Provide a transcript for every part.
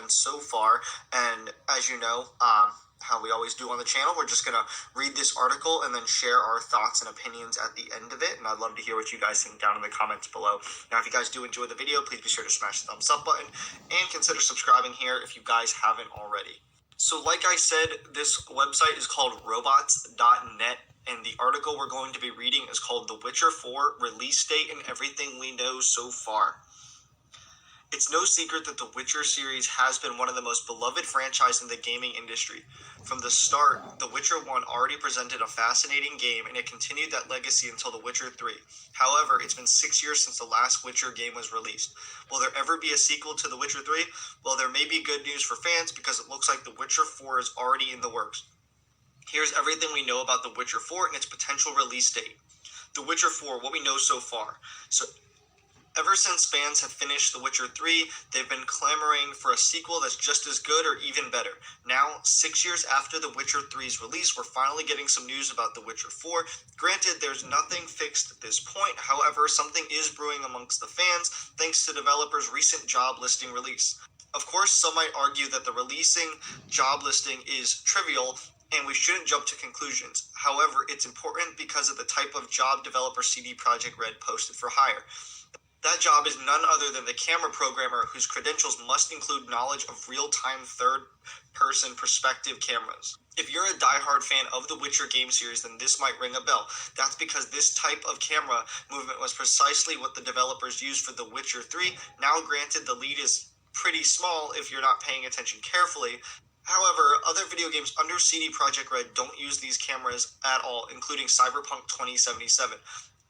fans so far. And as you know, how we always do on the channel, we're just going to read this article and then share our thoughts and opinions at the end of it. And I'd love to hear what you guys think down in the comments below. Now, if you guys do enjoy the video, please be sure to smash the thumbs up button and consider subscribing here if you guys haven't already. So like I said, this website is called robots.net, and the article we're going to be reading is called The Witcher 4 Release Date and Everything We Know So Far. It's no secret that the Witcher series has been one of the most beloved franchises in the gaming industry. From the start, The Witcher 1 already presented a fascinating game, and it continued that legacy until The Witcher 3. However, it's been 6 years since the last Witcher game was released. Will there ever be a sequel to The Witcher 3? Well, there may be good news for fans because it looks like The Witcher 4 is already in the works. Here's everything we know about The Witcher 4 and its potential release date. The Witcher 4, what we know so far. Ever since fans have finished The Witcher 3, they've been clamoring for a sequel that's just as good or even better. Now, 6 years after The Witcher 3's release, we're finally getting some news about The Witcher 4. Granted, there's nothing fixed at this point. However, something is brewing amongst the fans thanks to developers' recent job listing release. Of course, some might argue that the releasing job listing is trivial and we shouldn't jump to conclusions. However, it's important because of the type of job developer CD Projekt Red posted for hire. That job is none other than the camera programmer whose credentials must include knowledge of real-time third-person perspective cameras. If you're a diehard fan of the Witcher game series, then this might ring a bell. That's because this type of camera movement was precisely what the developers used for The Witcher 3. Now, granted, the lead is pretty small if you're not paying attention carefully. However, other video games under CD Projekt Red don't use these cameras at all, including Cyberpunk 2077.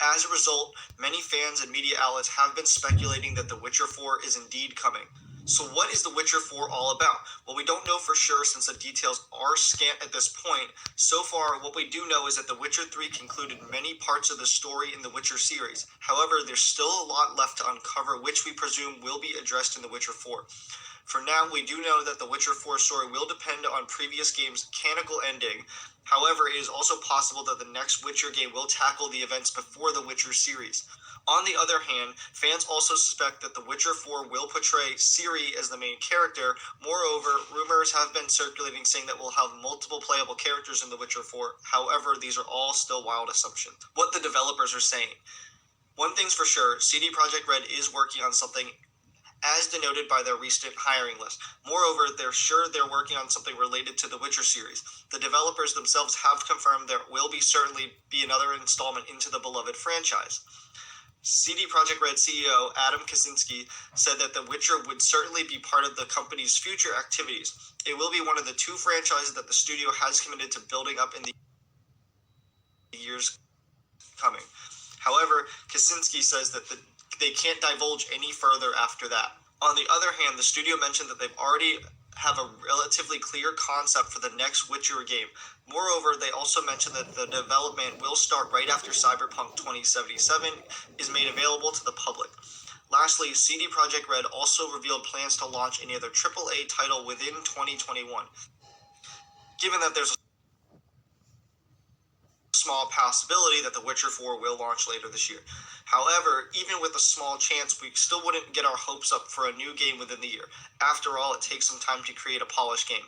As a result, many fans and media outlets have been speculating that The Witcher 4 is indeed coming. So what is The Witcher 4 all about? Well, we don't know for sure since the details are scant at this point. So far, what we do know is that The Witcher 3 concluded many parts of the story in The Witcher series. However, there's still a lot left to uncover, which we presume will be addressed in The Witcher 4. For now, we do know that The Witcher 4 story will depend on previous games' canonical ending. However, it is also possible that the next Witcher game will tackle the events before the Witcher series. On the other hand, fans also suspect that The Witcher 4 will portray Ciri as the main character. Moreover, rumors have been circulating saying that we'll have multiple playable characters in The Witcher 4. However, these are all still wild assumptions. What the developers are saying. One thing's for sure, CD Projekt Red is working on something as denoted by their recent hiring list. Moreover, they're sure they're working on something related to the Witcher series. The developers themselves have confirmed there will certainly be another installment into the beloved franchise. CD Projekt Red CEO Adam Kaczynski said that The Witcher would certainly be part of the company's future activities. It will be one of the two franchises that the studio has committed to building up in the years coming. However, Kaczynski says that they can't divulge any further after that. On the other hand, the studio mentioned that they've already have a relatively clear concept for the next Witcher game. Moreover, they also mentioned that the development will start right after Cyberpunk 2077 is made available to the public. Lastly, CD Projekt Red also revealed plans to launch any other AAA title within 2021. Given that there's a small possibility that The Witcher 4 will launch later this year. However, even with a small chance, we still wouldn't get our hopes up for a new game within the year. After all, it takes some time to create a polished game.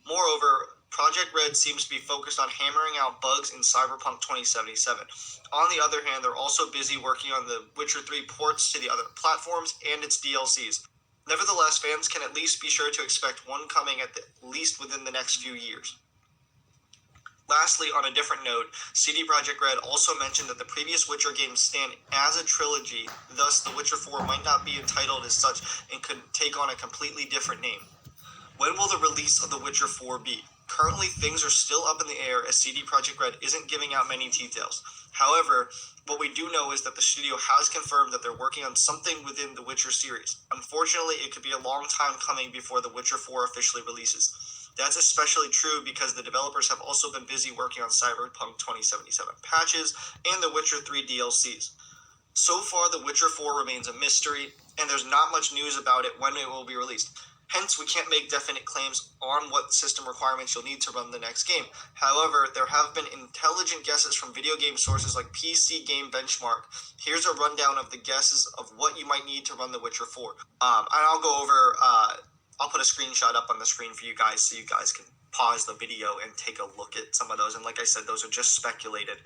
Moreover, Projekt Red seems to be focused on hammering out bugs in Cyberpunk 2077. On the other hand, they're also busy working on The Witcher 3 ports to the other platforms and its DLCs. Nevertheless, fans can at least be sure to expect one coming at least within the next few years. Lastly, on a different note, CD Projekt Red also mentioned that the previous Witcher games stand as a trilogy, thus The Witcher 4 might not be entitled as such and could take on a completely different name. When will the release of The Witcher 4 be? Currently, things are still up in the air as CD Projekt Red isn't giving out many details. However, what we do know is that the studio has confirmed that they're working on something within the Witcher series. Unfortunately, it could be a long time coming before The Witcher 4 officially releases. That's especially true because the developers have also been busy working on Cyberpunk 2077 patches and The Witcher 3 DLCs. So far, The Witcher 4 remains a mystery, and there's not much news about it when it will be released. Hence, we can't make definite claims on what system requirements you'll need to run the next game. However, there have been intelligent guesses from video game sources like PC Game Benchmark. Here's a rundown of the guesses of what you might need to run The Witcher 4. And I'll go over I'll put a screenshot up on the screen for you guys so you guys can pause the video and take a look at some of those. And like I said, those are just speculated.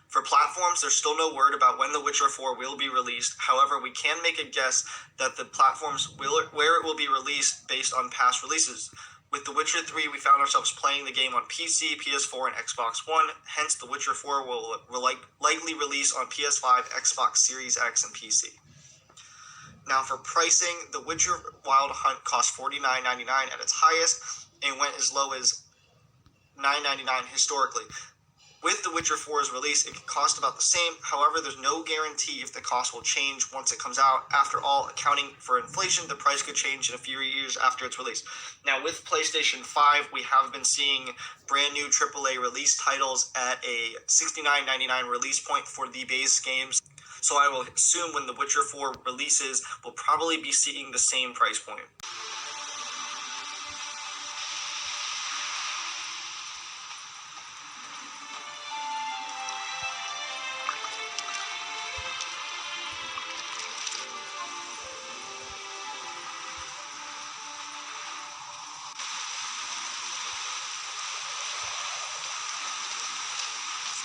For platforms, there's still no word about when The Witcher 4 will be released. However, we can make a guess that the platforms where it will be released based on past releases. With The Witcher 3, we found ourselves playing the game on PC, PS4, and Xbox One. Hence, The Witcher 4 will likely release on PS5, Xbox Series X, and PC. Now, for pricing, The Witcher Wild Hunt cost $49.99 at its highest and went as low as $9.99 historically. With The Witcher 4's release, it could cost about the same. However, there's no guarantee if the cost will change once it comes out. After all, accounting for inflation, the price could change in a few years after its release. Now, with PlayStation 5, we have been seeing brand new AAA release titles at a $69.99 release point for the base games. So I will assume when The Witcher 4 releases, we'll probably be seeing the same price point.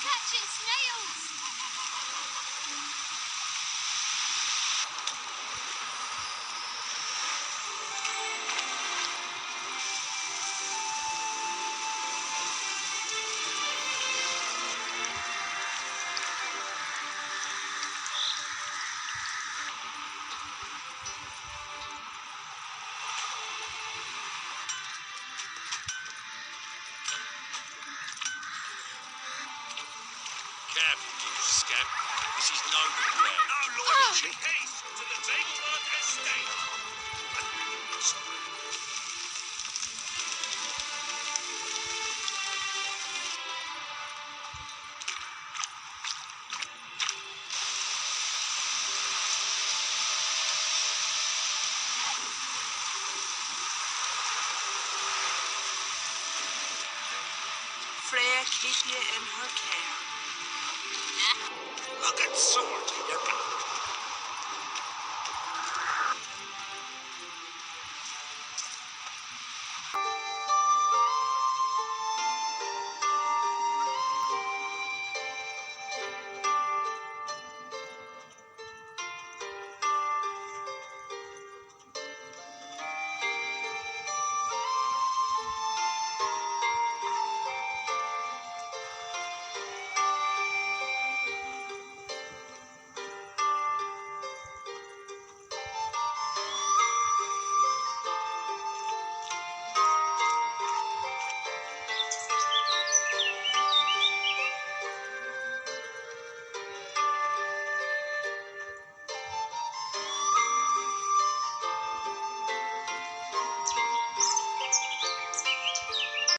Catching snails! Careful, you scamp. This is no regret. No loyalty. Haste to the Dagleblood estate. Sorry. Freya keep you in her care. A good sword, you know.